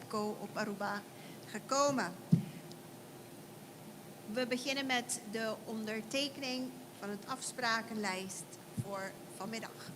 EPCO op Aruba gekomen. We beginnen met de ondertekening van het afsprakenlijst voor vanmiddag.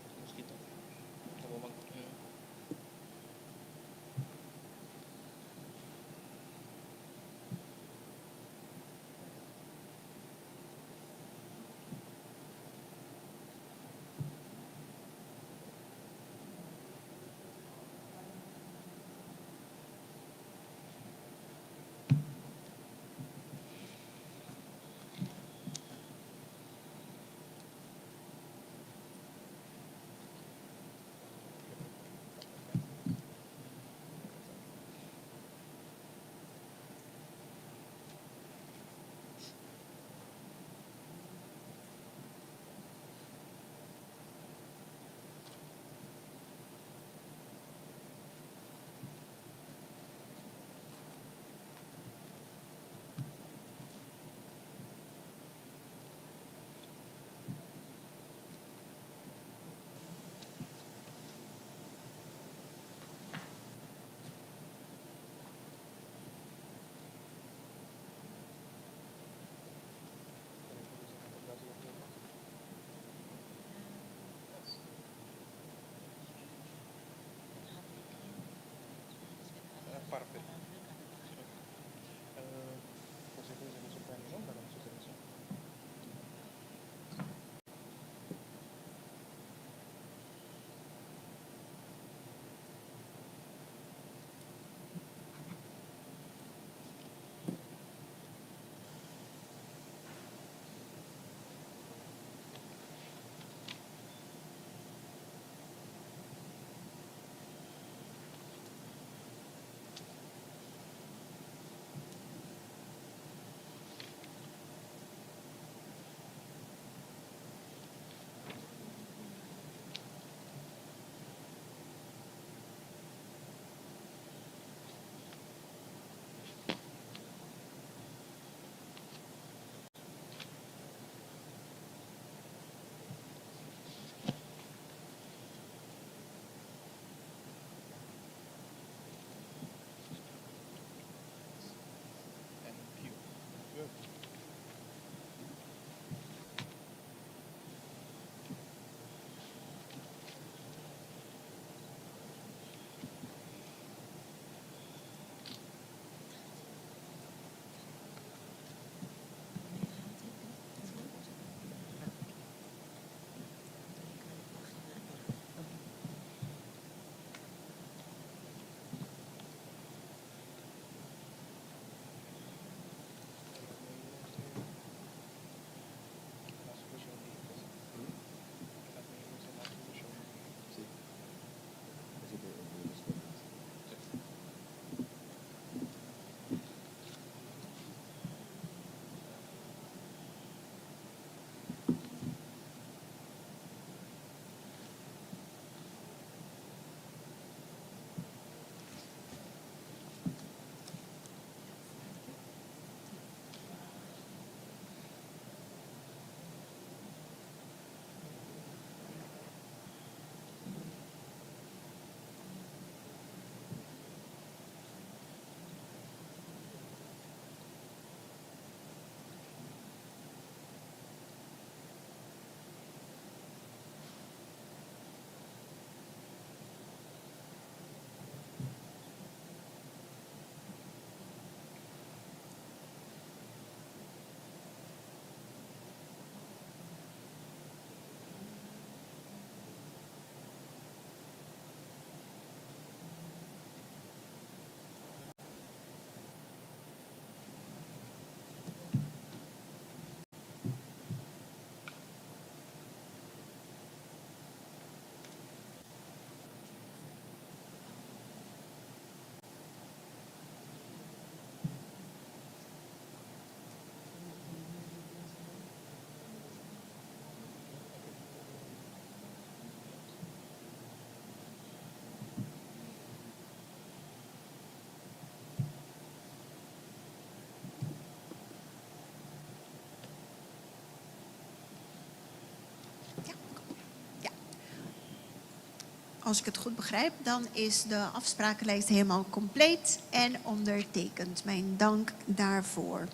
als ik het goed begrijp, dan is de afsprakenlijst helemaal compleet en ondertekend. Mijn dank daarvoor.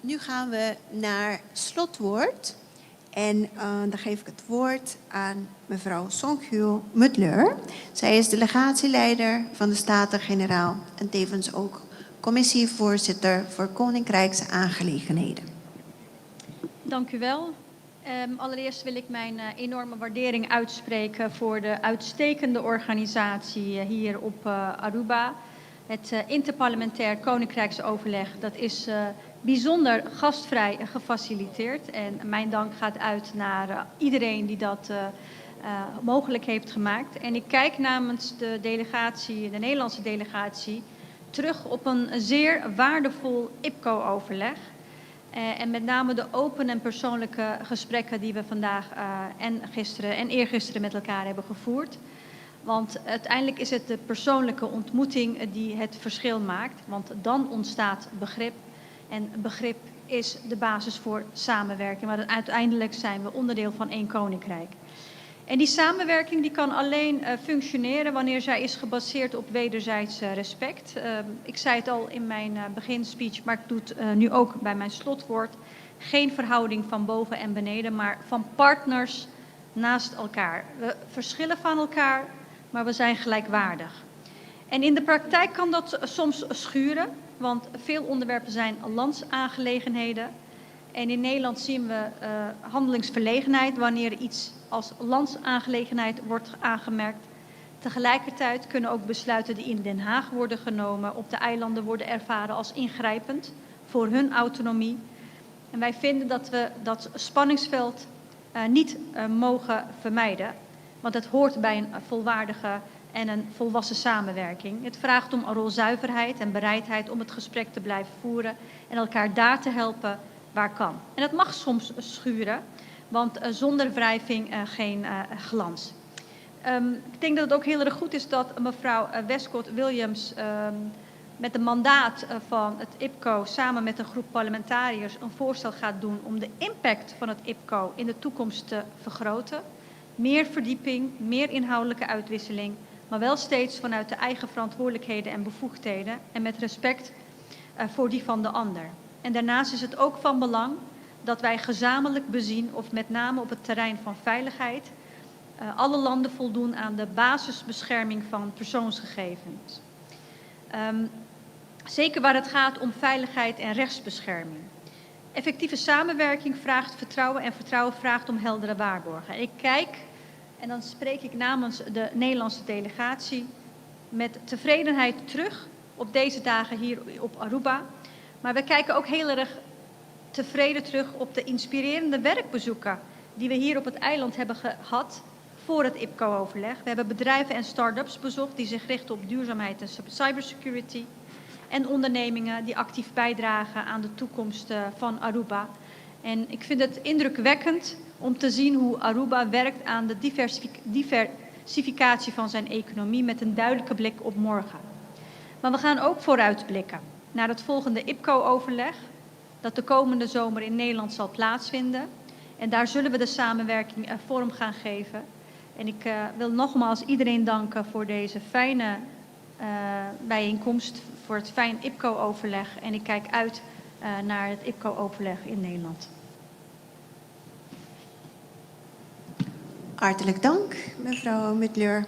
Nu gaan we naar slotwoord. En dan geef ik het woord aan mevrouw Songhyul Mutleur. Zij is delegatieleider van de Staten-Generaal en tevens ook commissievoorzitter voor Koninkrijkse Aangelegenheden. Dank u wel. Allereerst wil ik mijn enorme waardering uitspreken voor de uitstekende organisatie hier op Aruba. Het interparlementair Koninkrijksoverleg, dat is bijzonder gastvrij gefaciliteerd. En mijn dank gaat uit naar iedereen die dat mogelijk heeft gemaakt. En ik kijk namens de delegatie, de Nederlandse delegatie, terug op een zeer waardevol IPCO-overleg. En met name de open en persoonlijke gesprekken die we vandaag en gisteren en eergisteren met elkaar hebben gevoerd. Want uiteindelijk is het de persoonlijke ontmoeting die het verschil maakt. Want dan ontstaat begrip. En begrip is de basis voor samenwerking. Maar uiteindelijk zijn we onderdeel van één koninkrijk. En die samenwerking die kan alleen functioneren wanneer zij is gebaseerd op wederzijds respect. Ik zei het al in mijn beginspeech, maar ik doe het nu ook bij mijn slotwoord. Geen verhouding van boven en beneden, maar van partners naast elkaar. We verschillen van elkaar, maar we zijn gelijkwaardig. En in de praktijk kan dat soms schuren, want veel onderwerpen zijn landsaangelegenheden. En in Nederland zien we handelingsverlegenheid wanneer iets als landsaangelegenheid wordt aangemerkt. Tegelijkertijd kunnen ook besluiten die in Den Haag worden genomen op de eilanden worden ervaren als ingrijpend voor hun autonomie. En wij vinden dat we dat spanningsveld niet mogen vermijden, want het hoort bij een volwaardige en een volwassen samenwerking. Het vraagt om rolzuiverheid en bereidheid om het gesprek te blijven voeren en elkaar daar te helpen waar kan. En dat mag soms schuren, want zonder wrijving geen glans. Ik denk dat het ook heel erg goed is dat mevrouw Westcott Williams met het mandaat van het IPCO samen met een groep parlementariërs een voorstel gaat doen om de impact van het IPCO in de toekomst te vergroten. Meer verdieping, meer inhoudelijke uitwisseling, maar wel steeds vanuit de eigen verantwoordelijkheden en bevoegdheden en met respect voor die van de ander. En daarnaast is het ook van belang dat wij gezamenlijk bezien, of met name op het terrein van veiligheid, alle landen voldoen aan de basisbescherming van persoonsgegevens. Zeker waar het gaat om veiligheid en rechtsbescherming. Effectieve samenwerking vraagt vertrouwen en vertrouwen vraagt om heldere waarborgen. Ik kijk, en dan spreek ik namens de Nederlandse delegatie, met tevredenheid terug op deze dagen hier op Aruba. Maar we kijken ook heel erg tevreden terug op de inspirerende werkbezoeken die we hier op het eiland hebben gehad voor het IPCO-overleg. We hebben bedrijven en start-ups bezocht die zich richten op duurzaamheid en cybersecurity. En ondernemingen die actief bijdragen aan de toekomst van Aruba. En ik vind het indrukwekkend om te zien hoe Aruba werkt aan de diversificatie van zijn economie met een duidelijke blik op morgen. Maar we gaan ook vooruitblikken naar het volgende IPCO-overleg dat de komende zomer in Nederland zal plaatsvinden. En daar zullen we de samenwerking vorm gaan geven. En ik wil nogmaals iedereen danken voor deze fijne bijeenkomst, voor het fijn IPCO-overleg. En ik kijk uit naar het IPCO-overleg in Nederland. Hartelijk dank, mevrouw Mutleur.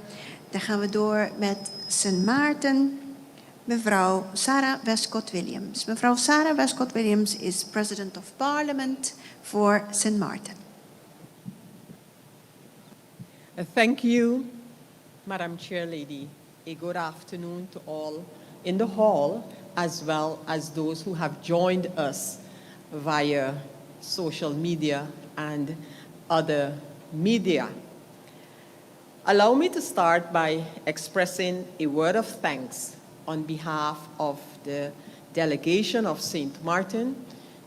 Dan gaan we door met Sint Maarten. Mevrouw Sarah Westcott Williams. Mevrouw Sarah Westcott Williams is President of Parliament for St. Martin. Thank you, Madam Chair Lady. A good afternoon to all in the hall, as well as those who have joined us via social media and other media. Allow me to start by expressing a word of thanks on behalf of the delegation of St. Martin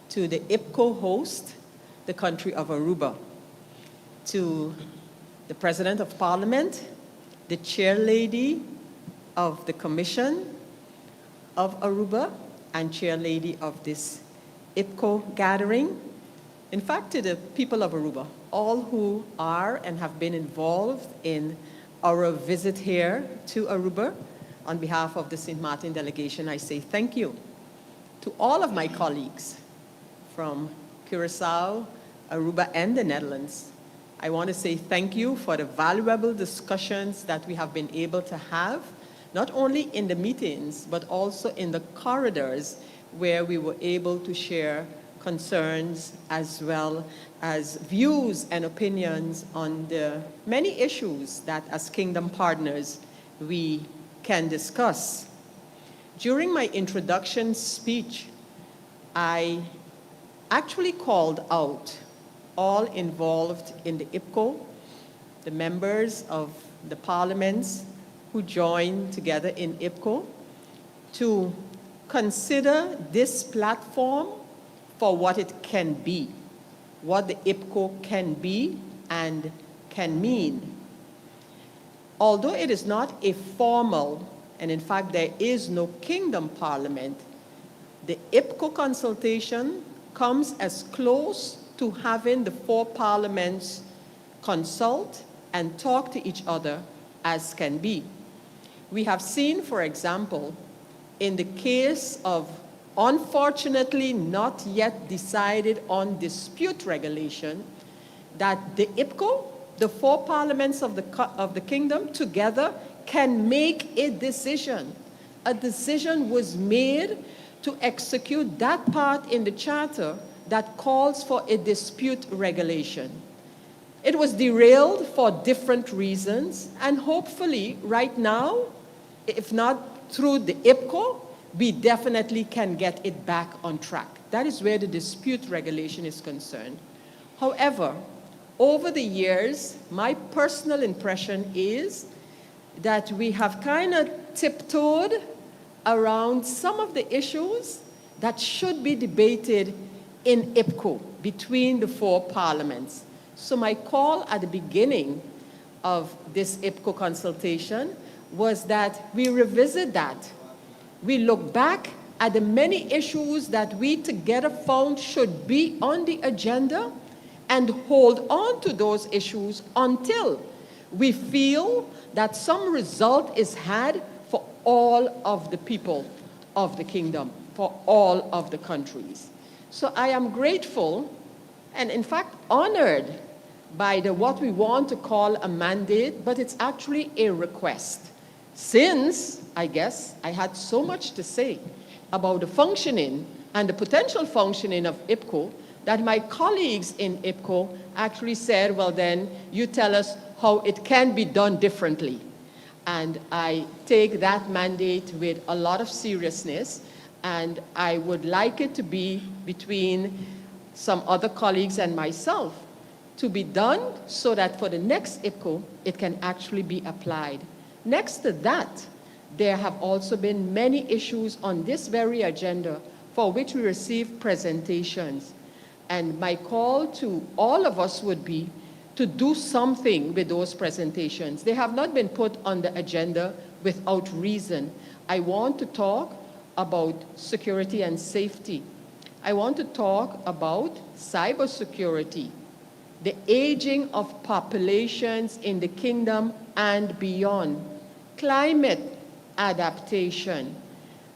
to the IPCO host, the country of Aruba, to the President of Parliament, the Chair Lady of the Commission of Aruba, and Chair Lady of this IPCO gathering. In fact, to the people of Aruba, all who are and have been involved in our visit here to Aruba. On behalf of the St. Martin delegation, I say thank you to all of my colleagues from Curaçao, Aruba, and the Netherlands. I want to say thank you for the valuable discussions that we have been able to have, not only in the meetings, but also in the corridors where we were able to share concerns as well as views and opinions on the many issues that as Kingdom partners we can discuss. During my introduction speech, I actually called out all involved in the IPCO, the members of the parliaments who joined together in IPCO, to consider this platform for what it can be, what the IPCO can be and can mean. Although it is not a formal, and in fact there is no kingdom parliament, the IPCO consultation comes as close to having the four parliaments consult and talk to each other as can be. We have seen, for example, in the case of unfortunately not yet decided on dispute regulation, that the IPCO, the four parliaments of the kingdom together can make a decision. A decision was made to execute that part in the charter that calls for a dispute regulation. It was derailed for different reasons, and hopefully right now, if not through the IPCO, we definitely can get it back on track. That is where the dispute regulation is concerned. However, over the years, my personal impression is that we have kind of tiptoed around some of the issues that should be debated in IPCO between the four parliaments. So my call at the beginning of this IPCO consultation was that we revisit that. We look back at the many issues that we together found should be on the agenda and hold on to those issues until we feel that some result is had for all of the people of the kingdom, for all of the countries. So I am grateful and in fact honored by what we want to call a mandate, but it's actually a request. Since, I guess, I had so much to say about the functioning and the potential functioning of IPCO that my colleagues in IPCO actually said, well then, you tell us how it can be done differently. And I take that mandate with a lot of seriousness, and I would like it to be between some other colleagues and myself to be done so that for the next IPCO, it can actually be applied. Next to that, there have also been many issues on this very agenda for which we received presentations. And my call to all of us would be to do something with those presentations. They have not been put on the agenda without reason. I want to talk about security and safety. I want to talk about cybersecurity, the aging of populations in the kingdom and beyond, climate adaptation.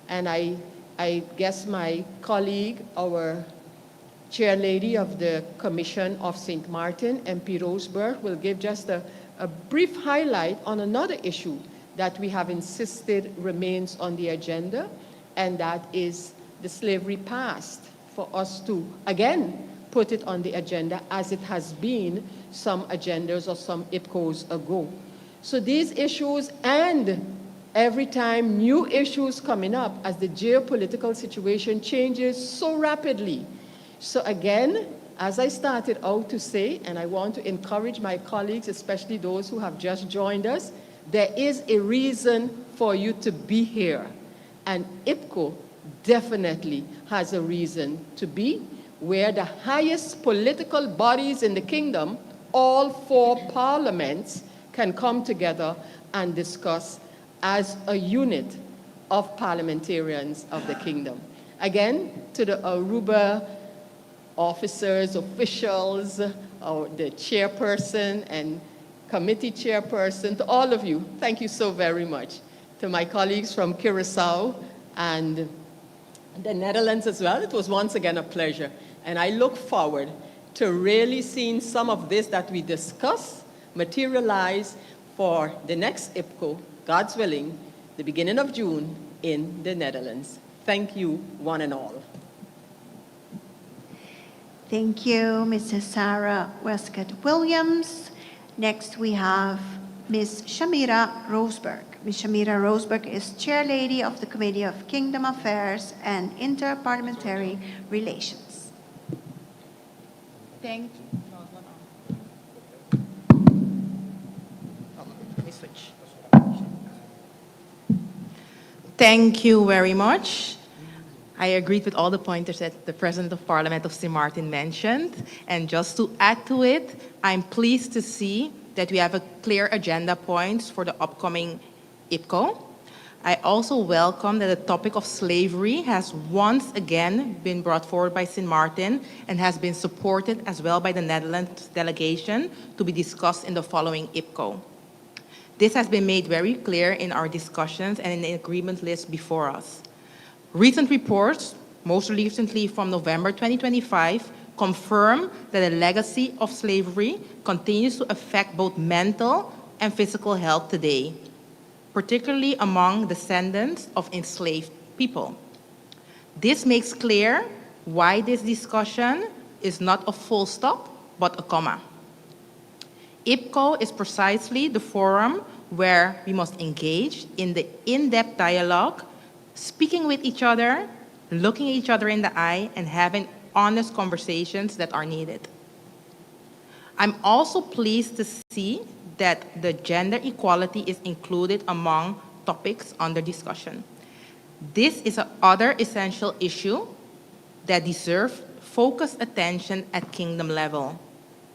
And I guess my colleague, our chairlady of the Commission of St. Martin, MP Roseberg, will give just a brief highlight on another issue that we have insisted remains on the agenda, and that is the slavery past, for us to, again, put it on the agenda as it has been some agendas or some IPCOs ago. So these issues, and every time new issues coming up as the geopolitical situation changes so rapidly. So again, as I started out to say, and I want to encourage my colleagues, especially those who have just joined us, there is a reason for you to be here. And IPCO definitely has a reason to be, where the highest political bodies in the kingdom, all four parliaments, can come together and discuss as a unit of parliamentarians of the kingdom. Again, to the Aruba officers, officials, or the chairperson and committee chairperson, to all of you, thank you so very much. To my colleagues from Curacao and the Netherlands as well, it was once again a pleasure. And I look forward to really seeing some of this that we discuss materialize for the next IPCO, God's willing, the beginning of June in the Netherlands. Thank you, one and all. Thank you, Mrs. Sarah Westcott-Williams. Next, we have Ms. Shamira Roseberg. Ms. Shamira Roseberg is Chairlady of the Committee of Kingdom Affairs and Interparliamentary Relations. Thank you. Let me switch. Thank you very much. I agreed with all the pointers that the President of Parliament of St. Martin mentioned. And just to add to it, I'm pleased to see that we have a clear agenda points for the upcoming IPCO. I also welcome that the topic of slavery has once again been brought forward by St. Martin and has been supported as well by the Netherlands delegation to be discussed in the following IPCO. This has been made very clear in our discussions and in the agreement list before us. Recent reports, most recently from November 2025, confirm that the legacy of slavery continues to affect both mental and physical health today, particularly among descendants of enslaved people. This makes clear why this discussion is not a full stop, but a comma. IPCO is precisely the forum where we must engage in the in-depth dialogue, speaking with each other, looking each other in the eye, and having honest conversations that are needed. I'm also pleased to see that the gender equality is included among topics under discussion. This is another essential issue that deserves focused attention at kingdom level.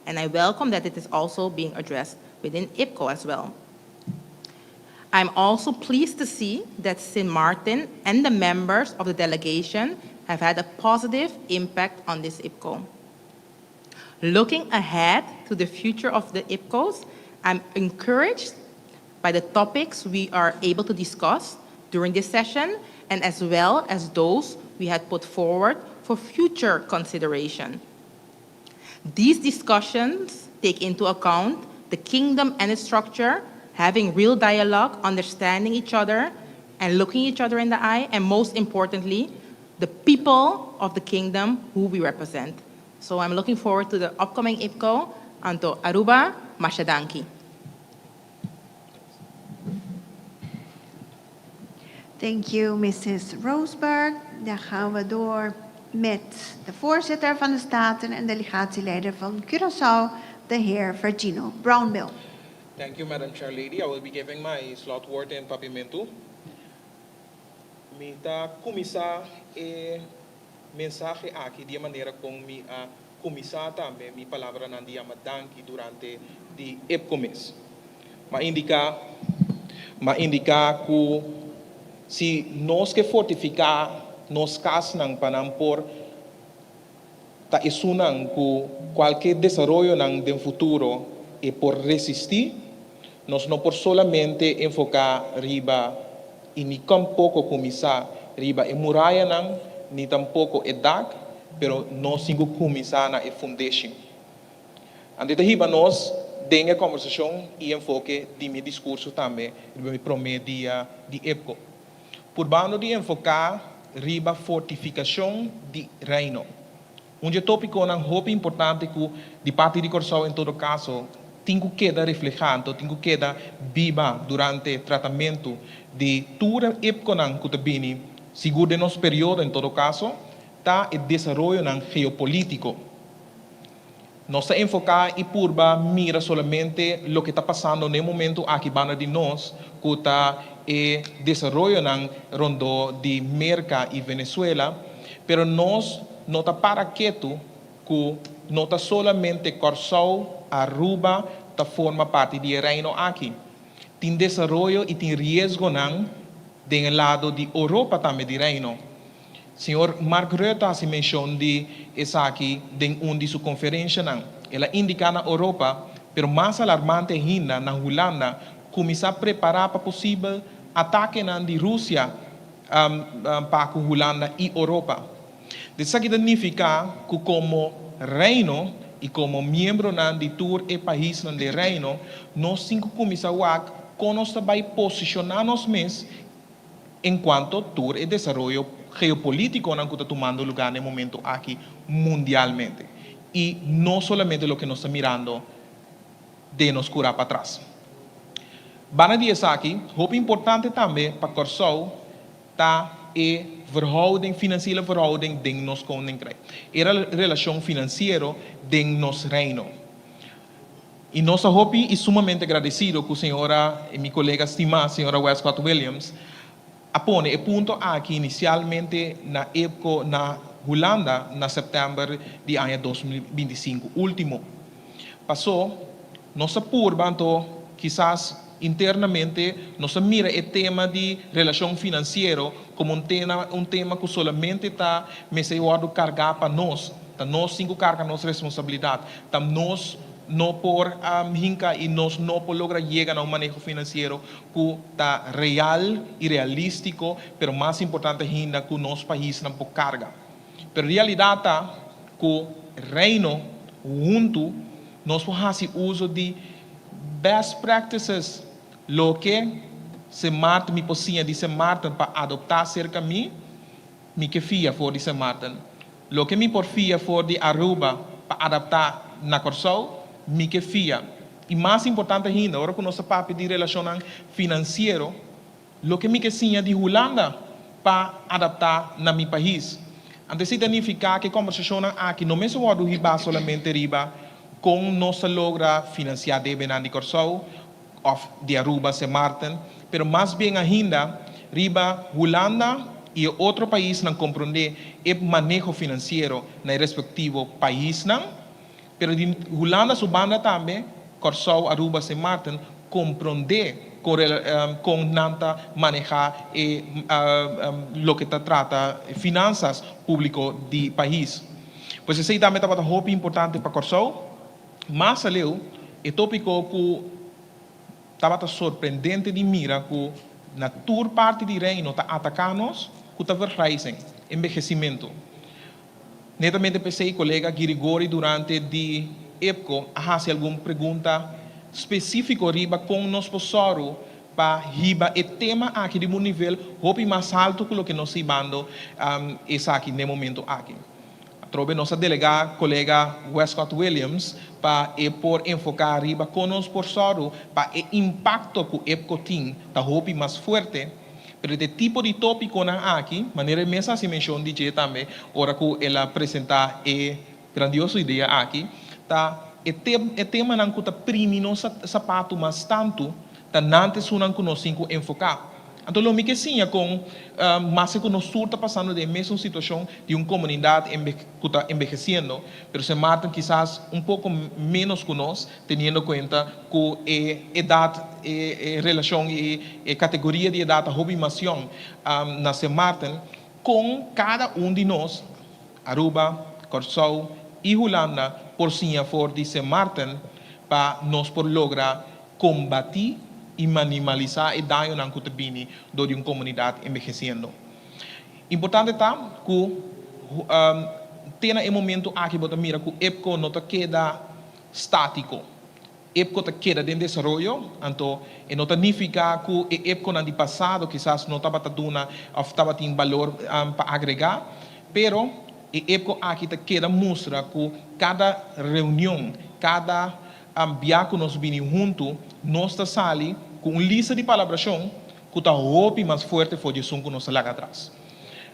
And I welcome that it is also being addressed within IPCO as well. I'm also pleased to see that St. Martin and the members of the delegation have had a positive impact on this IPCO. Looking ahead to the future of the IPCOs, I'm encouraged by the topics we are able to discuss during this session, and as well as those we had put forward for future consideration. These discussions take into account the kingdom and its structure, having real dialogue, understanding each other, and looking each other in the eye, and most importantly, the people of the kingdom who we represent. So I'm looking forward to the upcoming IPCO. Anto Aruba, Mashadanki. Thank you, Mrs. Roseberg. Dan gaan we door met de voorzitter van de Staten en delegatieleider van Curaçao, de heer Virginio Brownbill. Thank you, Madam Chair Lady. I will be giving my slot word in Papimentu. Mita kumisa mensaje aqui de maneira como mi kumisa também mi palavra não dia madanki durante the IPCOMIS. Ma indica que se nós que fortificar nos cas nang panampor ta isunang que qualquer desenvolvimento nang de futuro e por resistir nós não por solamente enfocar riba e ni tampouco começar riba e muralha nang ni tampouco e dag pero nós singo começar na e foundation. Ande riba nós dengue conversação e enfoque de meu discurso também de meu primeiro dia de EPCO. Por bando de enfocar riba fortificação de reino. Tópico não roupa importante que de parte de Curaçao em todo caso tem que quedar reflejado, tem que quedar viva durante o tratamento de toda época que também seguro de nosso período em todo caso tá o desenvolvimento geopolítico. Nossa enfocar e purba mira solamente o que está passando no momento aqui banda de nós que está e desenvolvimento rondo de América e Venezuela, pero nós não está para quieto que não está solamente Curaçao, Aruba, tá forma parte do reino aqui. Tem desenvolvimento e tem risco não do lado de Europa também do reino. Senhor Mark Rutte se mencionou de essa aqui em de sua conferência não. Ela indica na Europa Pero mais alarmante ainda, na Holanda, começar a preparar para possível ataque na de Rússia para a Holanda e Europa. Isso significa que como reino e como membro de tour e país do reino, nós cinco começamos a conosco vai posicionar-nos mesmos enquanto tour e desenvolvimento geopolítico que está tomando lugar no momento aqui mundialmente. E não somente o que nós estamos mirando de nos curar para trás. Bana dias aqui, hoop importante também para Corsou, tá verhouding, financiële verhouding ding nos koninkrijk. Era relação financeira ding nos reino. E nossa hopi é sumamente agradecido com a senhora e minha colega estimada, a senhora Westcott Williams, apone o ponto aqui inicialmente na época na Holanda, na setembro de ano 2025, último. Passou, nossa purba, então, quizás internamente, nós mira o tema de relação financeira como um tema que solamente está meio carregar para nós. Tá nós cinco carga nossa responsabilidade. Tá nós não por hinca e nós não por lograr chegar a manejo financeiro que está real e realístico, pero mais importante ainda que o nosso país não por carga. Pero a realidade está que o reino junto nós fazemos uso de best practices, lo que se Martin me posia de se Martin para adoptar cerca mim, me que fia for de se Martin. Lo que me porfia for de Aruba para adaptar na Corsou, me que fia. E mais importante ainda, agora com nosso papo de relação financeiro, lo que me que sinha de Holanda para adaptar na meu país. Antes significa que a conversação aqui não é só do riba solamente riba, com nossa logra financiar de Benandi Corsou, of de Aruba, se Martin, pero mais bem ainda, riba Holanda e outro país não compreender o manejo financeiro no respectivo país, não? Pero de Holanda, subanda também, Corsou, Aruba, se Martin, compreender com nanta manejar lo que trata finanças público de país. Pois esse também estava muito importante para Corsou. Mas aleu, o tópico que estava surpreendente de mira que na tour parte do reino está atacando-nos, que está vergrijzing, envelhecimento. Netamente pensei, colega Girigori, durante de época, a fazer alguma pergunta específica riba com nos posoro para riba e tema aqui de um nível hope mais alto que o que nós ibando esse aqui no momento aqui. Trobe nossa delegada, colega Westcott Williams, para por enfocar riba com os posoro para o impacto que o EPCO tem, está hope mais forte. Pero de tipo de tópico na aqui, maneira imensa se menciona de também, ora que ela apresentar a grandiosa ideia aqui, tá o tema não que tá primi nossa sapato mas tanto, tá nantes unang que nós cinco enfocar. Então, lo que sim com mas que nós está passando de mesma situação de uma comunidade que está envelhecendo, pero se matam quizás pouco menos que nós, tendo em conta que a idade, a relação e categoria de idade, a hobbimação na se matam com cada de nós, Aruba, Corsou e Holanda, por sim a for de se matam para nós por lograr combater e minimalizar o dano que está vindo de uma comunidade envelhecendo. Importante está que tem um momento aqui que mira que o EPCO não queda estático. EPCO queda em desenvolvimento, então não significa que o EPCO no passado quizás não estava dando ou estava tendo valor para agregar, pero o EPCO aqui queda mostra que cada reunião, cada viagem que nós vinimos juntos, nós está sali com lista de palabração que está hope mais forte foi de som que nós lá atrás.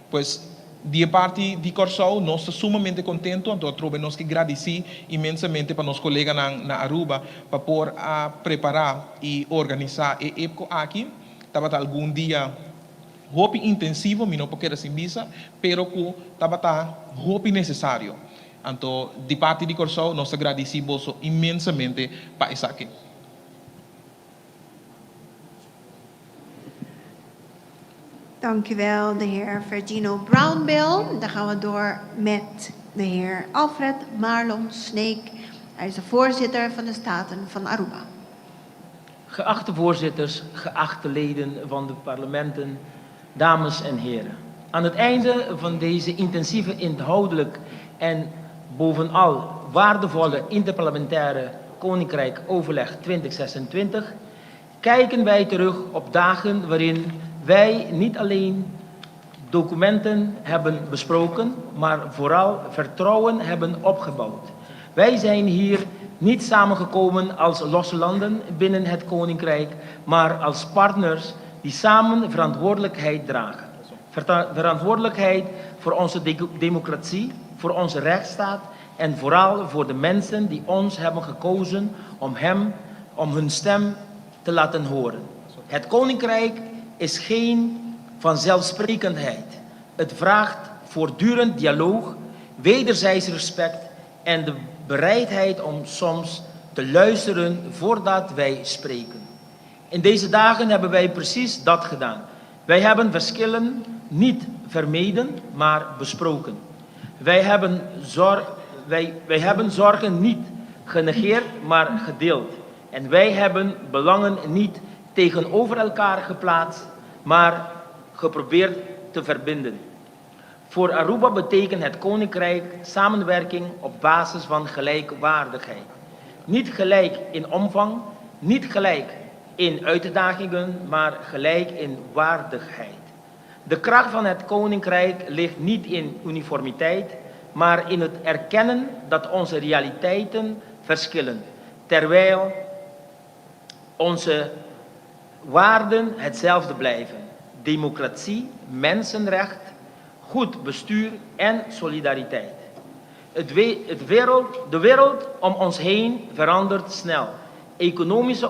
Pois, de parte de Corsou, nós estamos sumamente contentes, então nós que agradecer imensamente para nossos colegas na Aruba para por preparar e organizar o EPCO aqui. Estava algum dia hope intensivo, não porque era sem visa, pero que estava hope necessário. Então, de parte de Corsou, nós agradecemos imensamente para isso aqui. Dank u wel, de heer Verdino Brownbill. Dan gaan we door met de heer Alfred Marlon Sneek Hij is de voorzitter van de Staten van Aruba. Geachte voorzitters, geachte leden van de parlementen, dames en heren. Aan het einde van deze intensieve inhoudelijk en bovenal waardevolle interparlementaire Koninkrijk Overleg 2026 kijken wij terug op dagen waarin wij niet alleen documenten hebben besproken, maar vooral vertrouwen hebben opgebouwd. Wij zijn hier niet samengekomen als losse landen binnen het Koninkrijk, maar als partners die samen verantwoordelijkheid dragen. Verantwoordelijkheid voor onze democratie, voor onze rechtsstaat en vooral voor de mensen die ons hebben gekozen om hun stem te laten horen. Het Koninkrijk is geen vanzelfsprekendheid. Het vraagt voortdurend dialoog, wederzijds respect en de bereidheid om soms te luisteren voordat wij spreken. In deze dagen hebben wij precies dat gedaan. Wij hebben verschillen niet vermeden, maar besproken. Wij hebben zorgen niet genegeerd, maar gedeeld. En wij hebben belangen niet tegenover elkaar geplaatst, maar geprobeerd te verbinden. Voor Aruba betekent het Koninkrijk samenwerking op basis van gelijkwaardigheid. Niet gelijk in omvang, niet gelijk in uitdagingen, maar gelijk in waardigheid. De kracht van het Koninkrijk ligt niet in uniformiteit, maar in het erkennen dat onze realiteiten verschillen, terwijl onze waarden hetzelfde blijven. Democratie, mensenrecht, goed bestuur en solidariteit. De wereld om ons heen verandert snel. Economische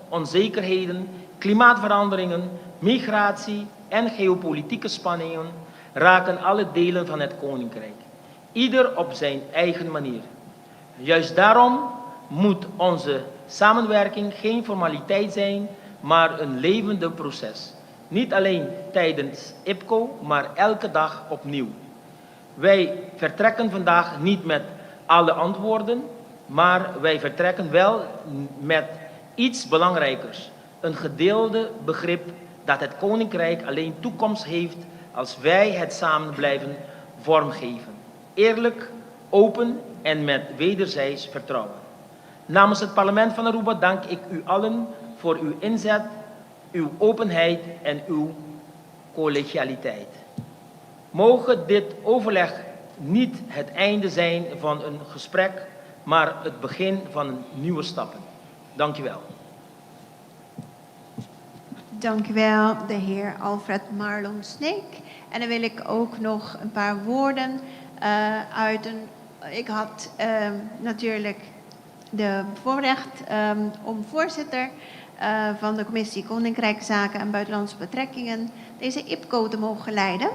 onzekerheden, klimaatveranderingen, migratie en geopolitieke spanningen raken alle delen van het Koninkrijk. Ieder op zijn eigen manier. Juist daarom moet onze samenwerking geen formaliteit zijn, maar een levende proces. Niet alleen tijdens IPCO, maar elke dag opnieuw. Wij vertrekken vandaag niet met alle antwoorden, maar wij vertrekken wel met iets belangrijkers. Een gedeelde begrip dat het Koninkrijk alleen toekomst heeft als wij het samen blijven vormgeven. Eerlijk, open en met wederzijds vertrouwen. Namens het Parlement van Aruba dank ik u allen voor uw inzet, uw openheid en uw collegialiteit. Mogen dit overleg niet het einde zijn van een gesprek, maar het begin van nieuwe stappen. Dank u wel. Dank u wel, de heer Alfred Marlon Sneek. En dan wil ik ook nog een paar woorden uiten. Ik had natuurlijk de voorrecht om voorzitter van de Commissie Koninkrijkszaken en Buitenlandse Betrekkingen deze IPCO te mogen leiden.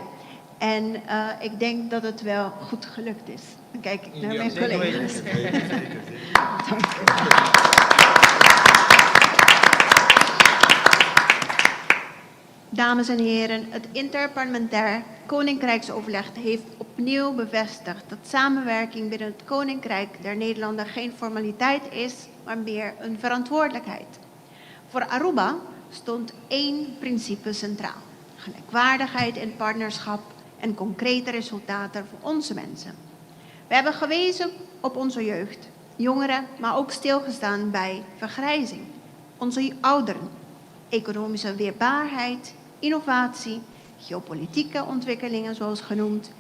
En ik denk dat het wel goed gelukt is. Dan kijk ik naar mijn collega's. Dank u. Dames en heren, het interparlementair Koninkrijksoverleg heeft opnieuw bevestigd dat samenwerking binnen het Koninkrijk der Nederlanden geen formaliteit is, maar meer een verantwoordelijkheid. Voor Aruba stond één principe centraal: gelijkwaardigheid in partnerschap en concrete resultaten voor onze mensen. We hebben gewezen op onze jeugd, jongeren, maar ook stilgestaan bij vergrijzing, onze ouderen, economische weerbaarheid, innovatie, geopolitieke ontwikkelingen zoals genoemd,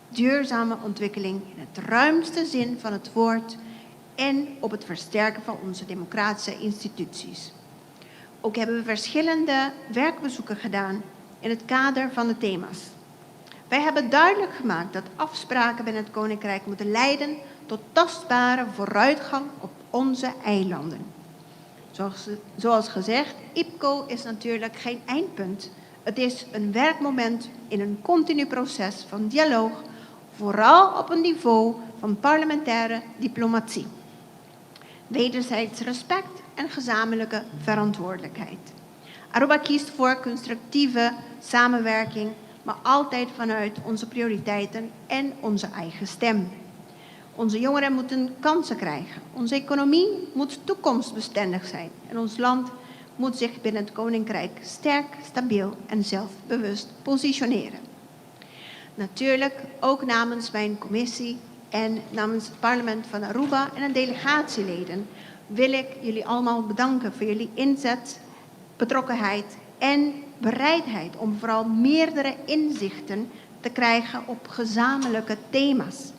duurzame ontwikkeling in het ruimste zin van het woord en op het versterken van onze democratische instituties. Ook hebben we verschillende werkbezoeken gedaan in het kader van de thema's. Wij hebben duidelijk gemaakt dat afspraken binnen het Koninkrijk moeten leiden tot tastbare vooruitgang op onze eilanden. Zoals gezegd, IPCO is natuurlijk geen eindpunt. Het is een werkmoment in een continu proces van dialoog, vooral op een niveau van parlementaire diplomatie. Wederzijds respect en gezamenlijke verantwoordelijkheid. Aruba kiest voor constructieve samenwerking, maar altijd vanuit onze prioriteiten en onze eigen stem. Onze jongeren moeten kansen krijgen. Onze economie moet toekomstbestendig zijn. En ons land moet zich binnen het Koninkrijk sterk, stabiel en zelfbewust positioneren. Natuurlijk ook namens mijn commissie en namens het Parlement van Aruba en de delegatieleden wil ik jullie allemaal bedanken voor jullie inzet, betrokkenheid en bereidheid om vooral meerdere inzichten te krijgen op gezamenlijke thema's.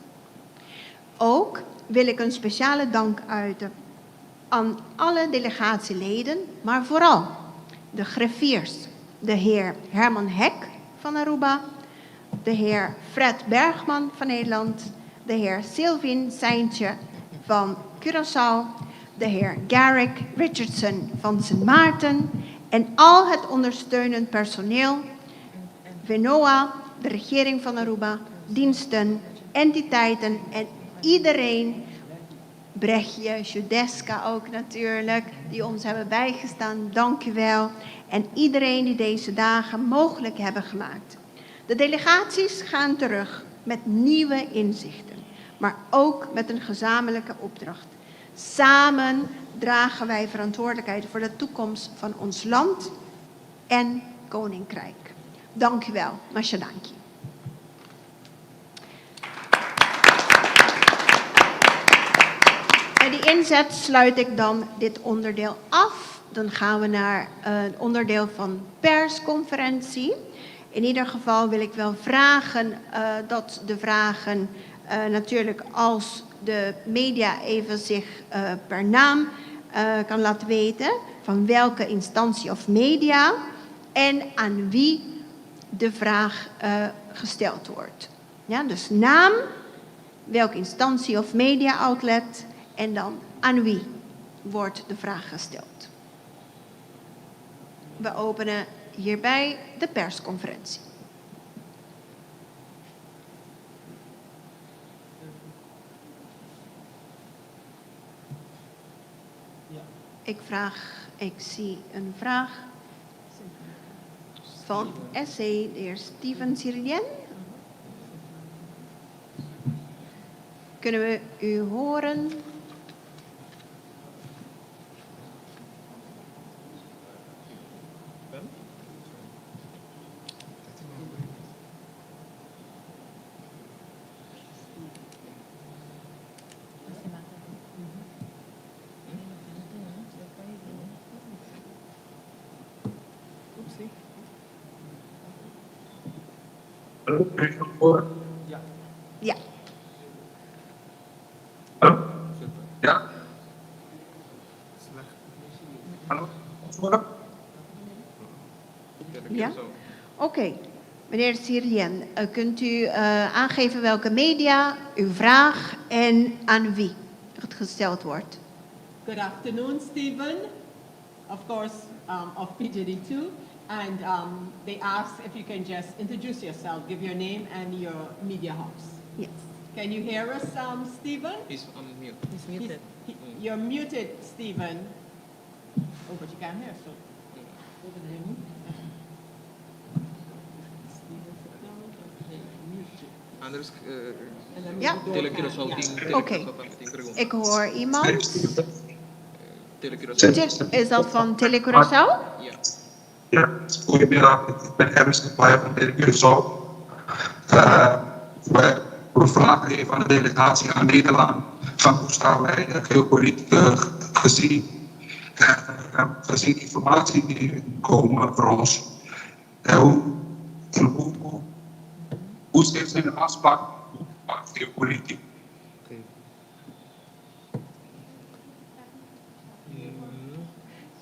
Ook wil ik een speciale dank uiten aan alle delegatieleden, maar vooral de griffiers, de heer Herman Hek van Aruba, de heer Fred Bergman van Nederland, de heer Sylvin Seintje van Curaçao, de heer Garrick Richardson van Sint Maarten en al het ondersteunend personeel, VENOA, de regering van Aruba, diensten, entiteiten en iedereen, Brechtje, Judeska ook natuurlijk, die ons hebben bijgestaan. Dank u wel. En iedereen die deze dagen mogelijk hebben gemaakt. De delegaties gaan terug met nieuwe inzichten, maar ook met een gezamenlijke opdracht. Samen dragen wij verantwoordelijkheid voor de toekomst van ons land en koninkrijk. Dank u wel. Mashadanki. Bij die inzet sluit ik dan dit onderdeel af. Dan gaan we naar het onderdeel van persconferentie. In ieder geval wil ik wel vragen dat de vragen natuurlijk als de media even zich per naam kan laten weten van welke instantie of media en aan wie de vraag gesteld wordt. Ja, dus naam, welke instantie of media outlet en dan aan wie wordt de vraag gesteld. We openen hierbij de persconferentie. Ik zie een vraag van SC, de heer Steven Sirien. Kunnen we u horen? Ja. Ja. Hallo. Ja? Oké. Meneer Sirien, kunt u aangeven welke media uw vraag en aan wie het gesteld wordt? Good afternoon, Stephen. Of course, of PJD2. And they asked if you can just introduce yourself, give your name and your media house. Yes. Can you hear us, Stephen? He's on mute. He's muted. You're muted, Stephen. Oh, but you can't hear, so. Anders Ja. Oké. Ik hoor iemand. Is dat van Tele-Curaçao? Ja. Ja, goedemiddag. Ik ben Ernst de Pleijer van Curaçao. We vragen even aan de delegatie aan Nederland van hoe staan wij geopolitiek gezien. Gezien informatie die komen voor ons. Hoe steeds in de afspraak geopolitiek?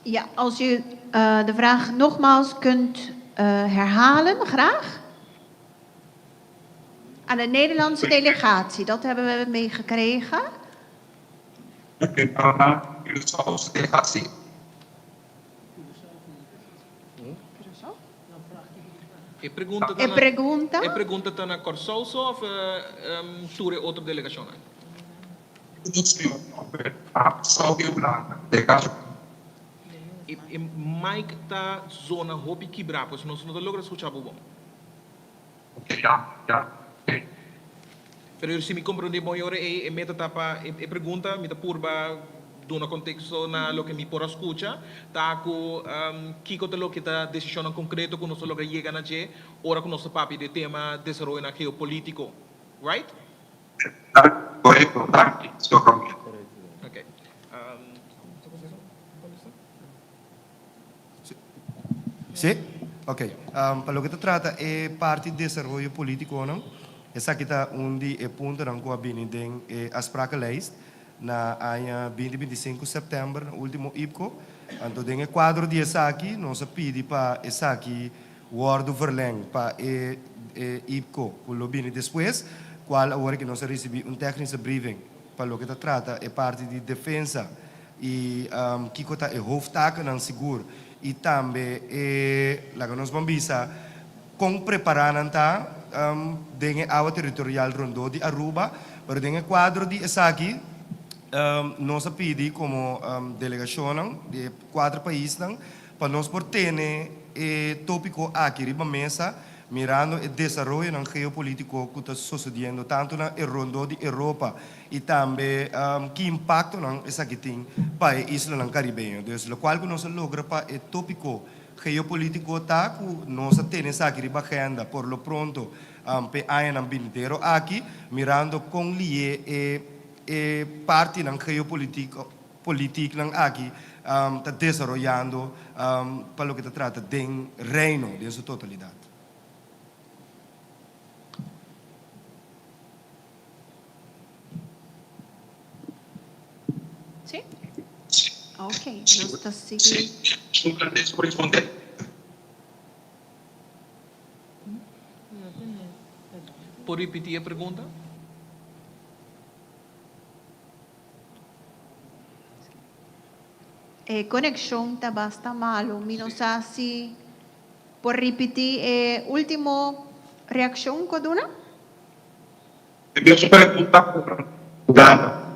Ja, als u de vraag nogmaals kunt herhalen, graag. Aan de Nederlandse delegatie, dat hebben we meegekregen. Ik ga naar de Curaçaose delegatie. E pergunta tá na Corsouso of Tour outra delegação? E Mike tá zona hobby quebrar, pois nós não logramos escutar bom. Ja, ja. Pero si mi comprende mo yore meta tapa pregunta mita purba do no contexto na lo que mi por escucha taco kiko te lo kita decisión en concreto con nosotros lo que llega na je ora con nuestro papi de tema desarrollo na geopolítico, right? Correcto, grazie. Okay. Sì? Ok. Quello che si tratta è parte del desarrollo politico, no? E sa kita undi e punto ng kuha binideng e aspraka-lijst na aya 20-25 September, ultimo IPCO. Anto ding e quadro di esaki, non sapidi pa esaki wardo verleng pa IPCO, quello bini después, qual ora che non si recebi un tecnico briefing, pa lo che si tratta è parte di difesa e kikota e hoofdtaken ng sigur e tambe e la nos bambisa kung preparanan ta dengan awa territorial rondo di Aruba, pero dengan quadro di esaki nos pidi como delegación de 4 países para nos portene tópico aquí riba mesa mirando el desarrollo ng geopolítico que está sucediendo tanto na el rondo di Europa y también que impacto ng esakiting pa isla ng Caribeño. Entonces, lo cual que nos logra pa el tópico geopolítico taku nos tiene aquí riba agenda por lo pronto pe ayan ang binidero aquí mirando con lie parte ng geopolítico ng aquí está desarrollando para lo que se trata del reino en su totalidad. ¿Sí? Ok, nos está siguiendo. Sì, adesso risponde. Por repetir a pergunta? Conexão tá basta malo. Mi non sa si por repetir último reação koduna? Abbiamo pergunta Uganda.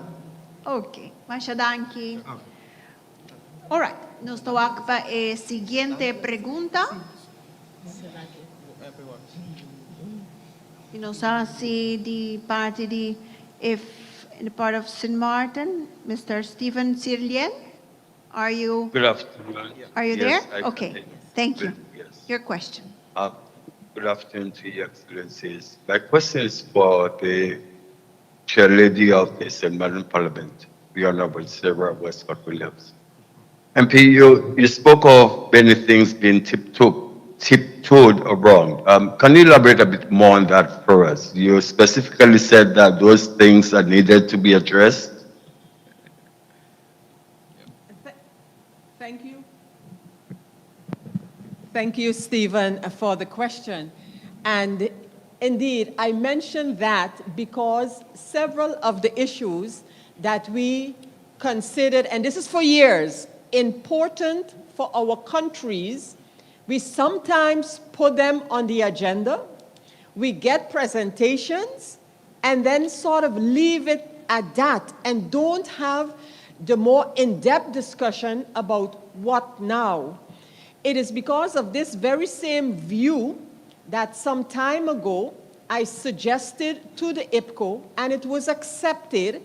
Ok, mas danke. Alright, nos toca para a seguinte pergunta. E não sa si di parte di if in the part of St. Martin, Mr. Stephen Sirlien, are you Good afternoon. Are you Yes, there? I Okay, can. thank you. Yes. Your question. Good afternoon to Your Excellencies. My question is for the Chair Lady of the St. Martin Parliament, the Honorable Sarah Westcott Williams. MP, you spoke of many things being tiptoed around. Can you elaborate a bit more on that for us? You specifically said that those things are needed to be addressed. Thank you. Thank you, Stephen, for the question. And indeed, I mentioned that because several of the issues that we considered, and this is for years, important for our countries, we sometimes put them on the agenda, we get presentations, and then sort of leave it at that and don't have the more in-depth discussion about what now. It is because of this very same view that some time ago I suggested to the IPCO, and it was accepted,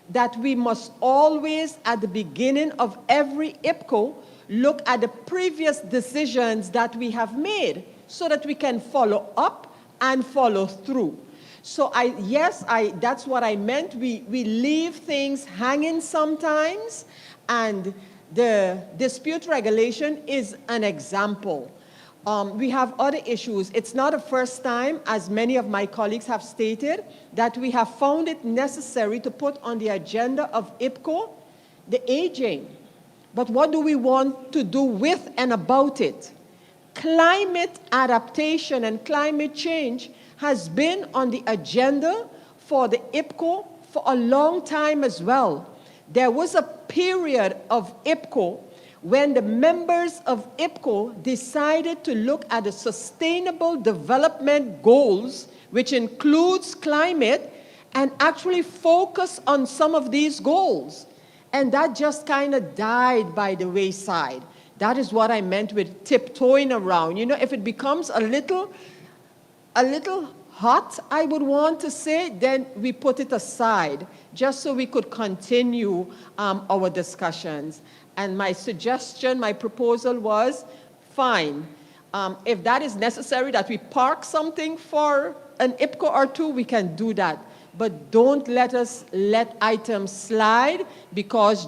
that we must always, at the beginning of every IPCO, look at the previous decisions that we have made so that we can follow up and follow through. So that's what I meant. We leave things hanging sometimes, and the dispute regulation is an example. We have other issues. It's not the first time, as many of my colleagues have stated, that we have found it necessary to put on the agenda of IPCO the aging. But what do we want to do with and about it? Climate adaptation and climate change has been on the agenda for the IPCO for a long time as well. There was a period of IPCO when the members of IPCO decided to look at the sustainable development goals, which includes climate, and actually focus on some of these goals. And that just kind of died by the wayside. That is what I meant with tiptoeing around. You know, if it becomes a little hot, I would want to say, then we put it aside, just so we could continue our discussions. And my suggestion, my proposal was, fine, if that is necessary, that we park something for an IPCO or two, we can do that. But don't let us let items slide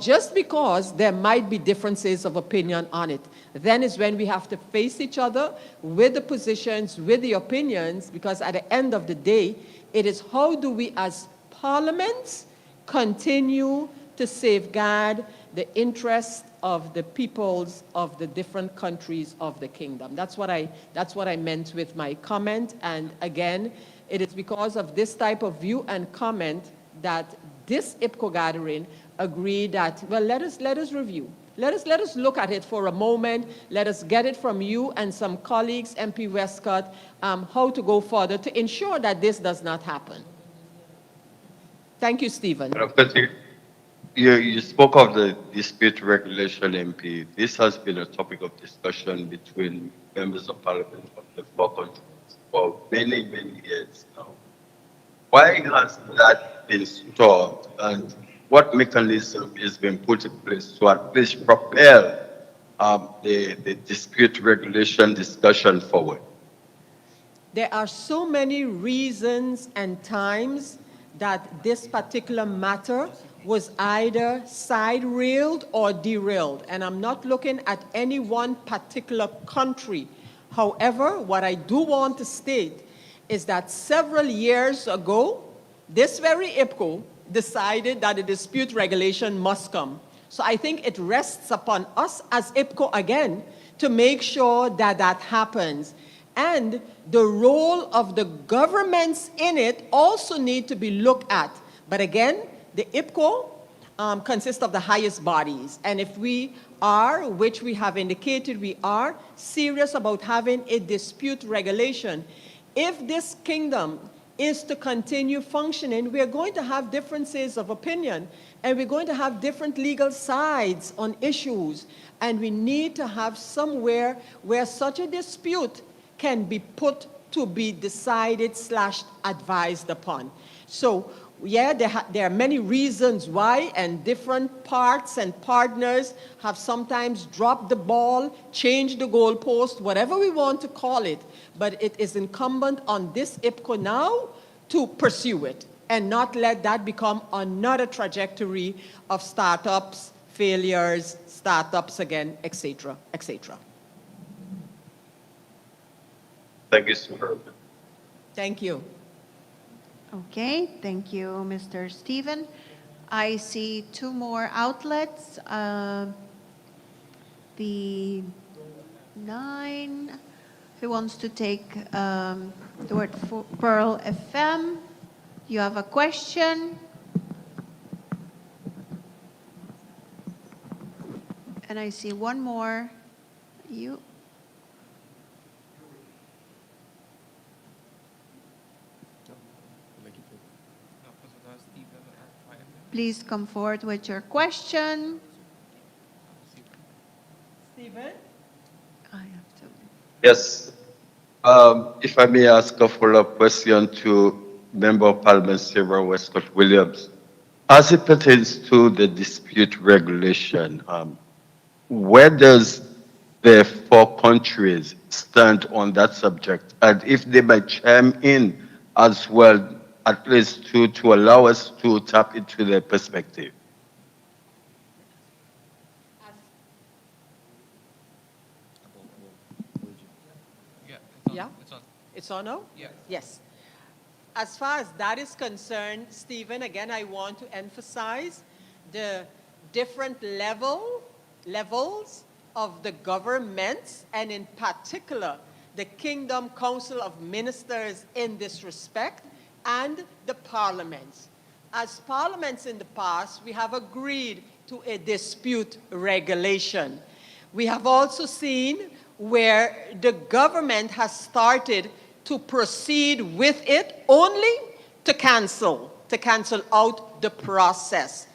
just because there might be differences of opinion on it. Then is when we have to face each other with the positions, with the opinions, because at the end of the day, it is how do we as parliaments continue to safeguard the interests of the peoples of the different countries of the kingdom. That's what I meant with my comment. And again, it is because of this type of view and comment that this IPCO gathering agreed that, well, let us review. Let us look at it for a moment. Let us get it from you and some colleagues, MP Westcott, how to go further to ensure that this does not happen. Thank you, Stephen. You spoke of the dispute regulation, MP. This has been a topic of discussion between members of parliament of the four countries for many, many years now. Why has that been stopped, and what mechanism is being put in place to at least propel the dispute regulation discussion forward? There are so many reasons and times that this particular matter was either side-railed or derailed. And I'm not looking at any one particular country. However, what I do want to state is that several years ago, this very IPCO decided that a dispute regulation must come. So I think it rests upon us as IPCO again to make sure that that happens. And the role of the governments in it also need to be looked at. But again, the IPCO consists of the highest bodies. And if we are, which we have indicated we are, serious about having a dispute regulation, if this kingdom is to continue functioning, we are going to have differences of opinion, and we're going to have different legal sides on issues. And we need to have somewhere where such a dispute can be put to be decided / advised upon. So, yeah, there are many reasons why, and different parts and partners have sometimes dropped the ball, changed the goalpost, whatever we want to call it. But it is incumbent on this IPCO now to pursue it and not let that become another trajectory of startups, failures, startups again, etc., etc. Thank you, sir. Thank you. Okay, thank you, Mr. Stephen. I see two more outlets. The 9, who wants to take the word for Pearl FM? You have a question? And I see one more. You. Please come forward with your question. Stephen? I have to. Yes. If I may ask a follow-up question to Member of Parliament Sarah Westcott Williams. As it pertains to the dispute regulation, where does the four countries stand on that subject? And if they might chime in as well, at least to allow us to tap into their perspective. Yeah? It's on now? Yeah. Yes. As far as that is concerned, Stephen, again, I want to emphasize the different levels of the governments, and in particular, the Kingdom Council of Ministers in this respect, and the parliaments. As parliaments in the past, we have agreed to a dispute regulation. We have also seen where the government has started to proceed with it only to cancel out the process.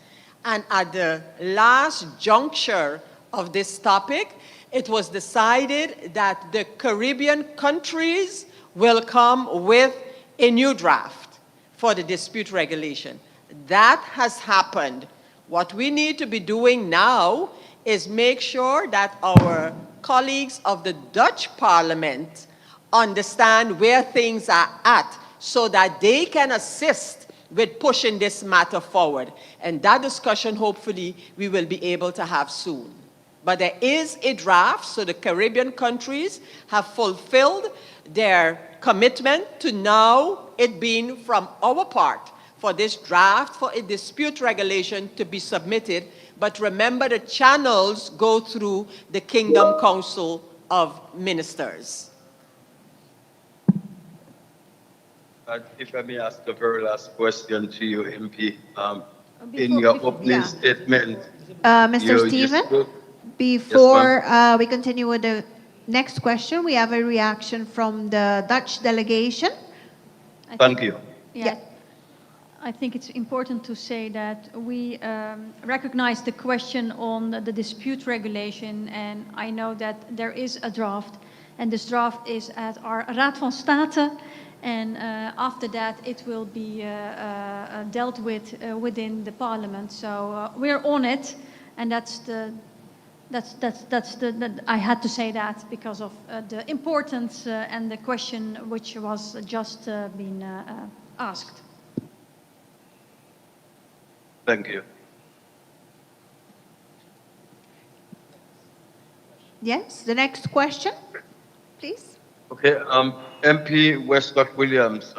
And at the last juncture of this topic, it was decided that the Caribbean countries will come with a new draft for the dispute regulation. That has happened. What we need to be doing now is make sure that our colleagues of the Dutch Parliament understand where things are at so that they can assist with pushing this matter forward. And that discussion, hopefully, we will be able to have soon. But there is a draft, so the Caribbean countries have fulfilled their commitment to now it being from our part for this draft for a dispute regulation to be submitted. But remember, the channels go through the Kingdom Council of Ministers. If I may ask the very last question to you, MP. In Before- your before- opening yeah. statement, Mr. you Stephen, spoke- before we continue with the next question, we have a reaction from the Dutch delegation. Thank you. Yeah. I think it's important to say that we recognize the question on the dispute regulation, and I know that there is a draft, and this draft is at our Raad van State, and after that it will be dealt with within the Parliament. So we're on it, and I had to say that because of the importance and the question which was just been asked. Thank you. Yes, the next question, please. Okay, MP Westcott Williams,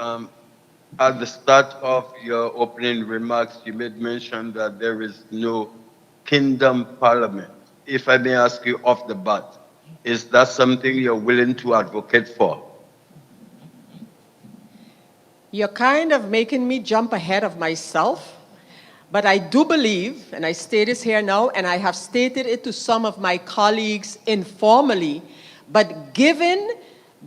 at the start of your opening remarks, you made mention that there is no kingdom parliament. If I may ask you off the bat, is that something you're willing to advocate for? You're kind of making me jump ahead of myself, but I do believe, and I state this here now, and I have stated it to some of my colleagues informally, but given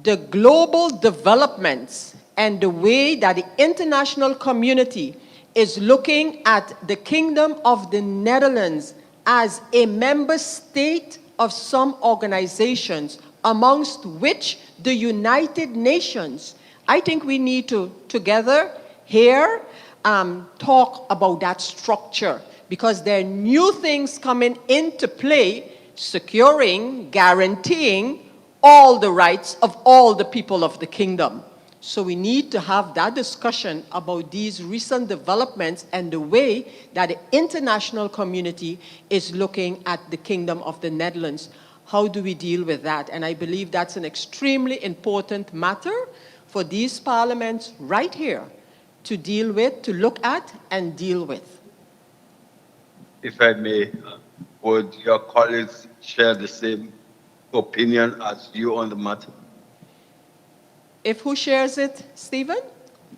the global developments and the way that the international community is looking at the Kingdom of the Netherlands as a member state of some organizations, amongst which the United Nations, I think we need to together here talk about that structure, because there are new things coming into play, securing, guaranteeing all the rights of all the people of the kingdom. So we need to have that discussion about these recent developments and the way that the international community is looking at the Kingdom of the Netherlands. How do we deal with that? And I believe that's an extremely important matter for these parliaments right here to deal with, to look at and deal with. If I may, would your colleagues share the same opinion as you on the matter? If who shares it, Stephen?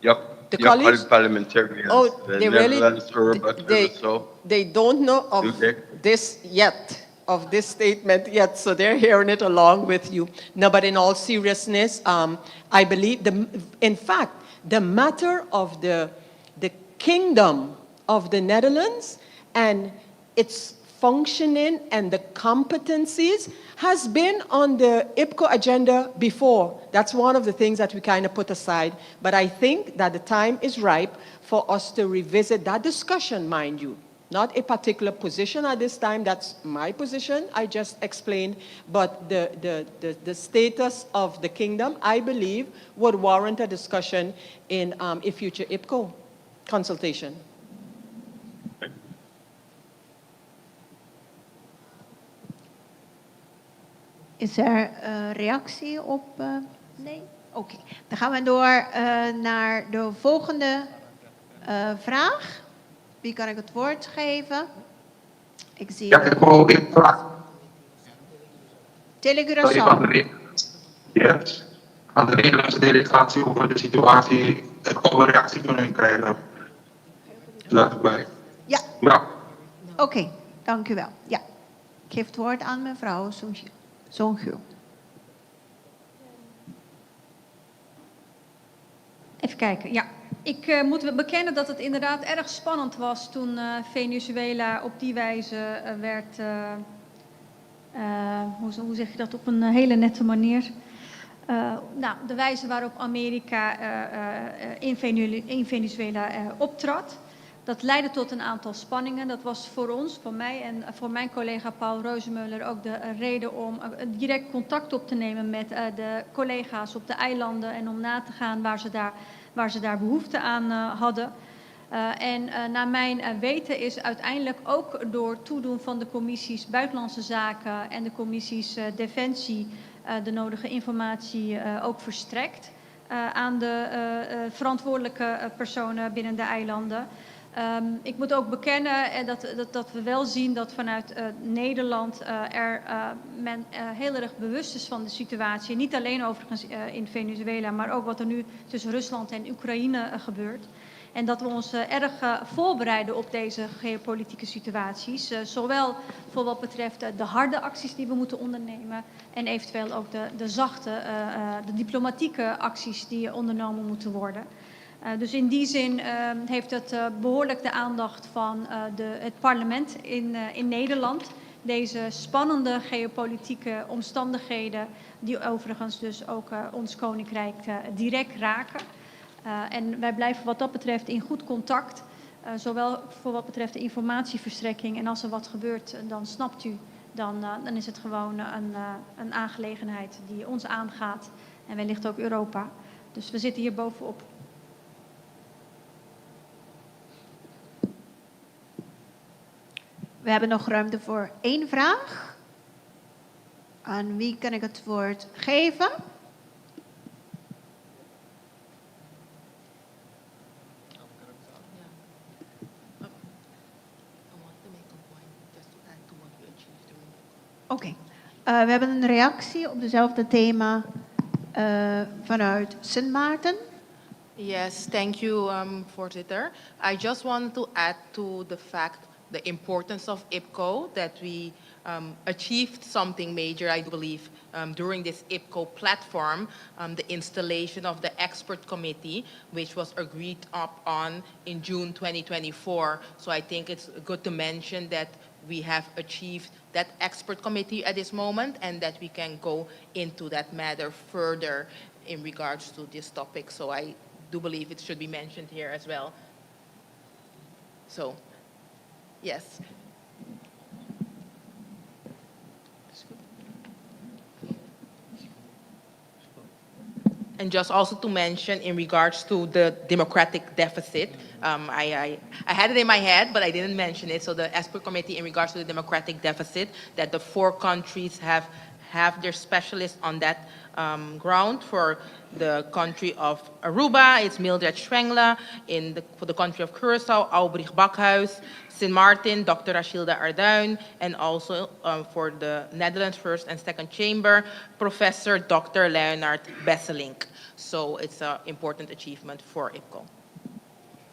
Your colleagues? colleague parliamentarians, Oh, the they really, Netherlands, Aruba, Curaçao. they don't know of Do they? this yet, of this statement yet, so they're hearing it along with you. No, but in all seriousness, I believe, in fact, the matter of the Kingdom of the Netherlands and its functioning and the competencies has been on the IPCO agenda before. That's one of the things that we kind of put aside. But I think that the time is ripe for us to revisit that discussion, mind you. Not a particular position at this time, that's my position, I just explained, but the status of the kingdom, I believe, would warrant a discussion in a future IPCO consultation. Is er reactie op? Nee? Oké. Dan gaan we door naar de volgende vraag. Wie kan ik het woord geven? Ik zie... Ja, ik wil even vragen. Teleguração. Yes. Aan de Nederlandse delegatie over de situatie. Ik wil een reactie van hen krijgen. Laat het bij. Ja. Ja. Oké, dank u wel. Ja. Ik geef het woord aan mevrouw Zongiel. Even kijken, ja. Ik moet bekennen dat het inderdaad erg spannend was toen Venezuela op die wijze werd, hoe zeg je dat op een hele nette manier, Nou, de wijze waarop Amerika in Venezuela optrad, dat leidde tot een aantal spanningen. Dat was voor ons, voor mij en voor mijn collega Paul Rozemuller ook de reden om direct contact op te nemen met de collega's op de eilanden en om na te gaan waar ze daar behoefte aan hadden. Naar mijn weten is uiteindelijk ook door toedoen van de commissies Buitenlandse Zaken en de commissies Defensie de nodige informatie ook verstrekt aan de verantwoordelijke personen binnen de eilanden. Ik moet ook bekennen dat we wel zien dat vanuit Nederland men heel erg bewust is van de situatie. Niet alleen overigens in Venezuela, maar ook wat er nu tussen Rusland en Oekraïne gebeurt. En dat we ons erg voorbereiden op deze geopolitieke situaties. Zowel voor wat betreft de harde acties die we moeten ondernemen. En eventueel ook de zachte, de diplomatieke acties die ondernomen moeten worden. Dus in die zin heeft het behoorlijk de aandacht van het parlement in Nederland. Deze spannende geopolitieke omstandigheden die overigens dus ook ons koninkrijk direct raken. En wij blijven wat dat betreft in goed contact. Zowel voor wat betreft de informatieverstrekking en als er wat gebeurt, dan snapt u, dan is het gewoon een aangelegenheid die ons aangaat en wellicht ook Europa. Dus we zitten hier bovenop. We hebben nog ruimte voor 1 vraag. Aan wie kan ik het woord geven? Oké. We hebben een reactie op dezelfde thema vanuit Sint Maarten. Yes, thank you, voorzitter. I just wanted to add to the fact, the importance of IPCO, that we achieved something major, I believe, during this IPCO platform, the installation of the expert committee, which was agreed upon in June 2024. So I think it's good to mention that we have achieved that expert committee at this moment and that we can go into that matter further in regards to this topic. So I do believe it should be mentioned here as well. So, yes. And just also to mention in regards to the democratic deficit, I had it in my head, but I didn't mention it. So the expert committee in regards to the democratic deficit, that the 4 countries have their specialists on that ground. For the country of Aruba, it's Mildred Schwengler. For the country of Curaçao, Aubrich Bakhuis. Sint Maarten, Dr. Rachilda Arduin. And also for the Netherlands First and Second Chamber, Professor Dr. Leonard Besselink. So it's an important achievement for IPCO.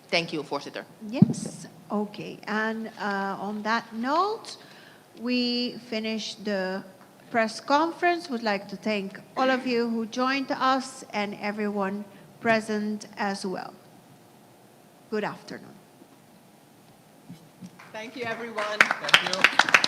Thank you, voorzitter. Yes, okay. And on that note, we finish the press conference. Would like to thank all of you who joined us and everyone present as well. Good afternoon. Thank you, everyone. Thank you.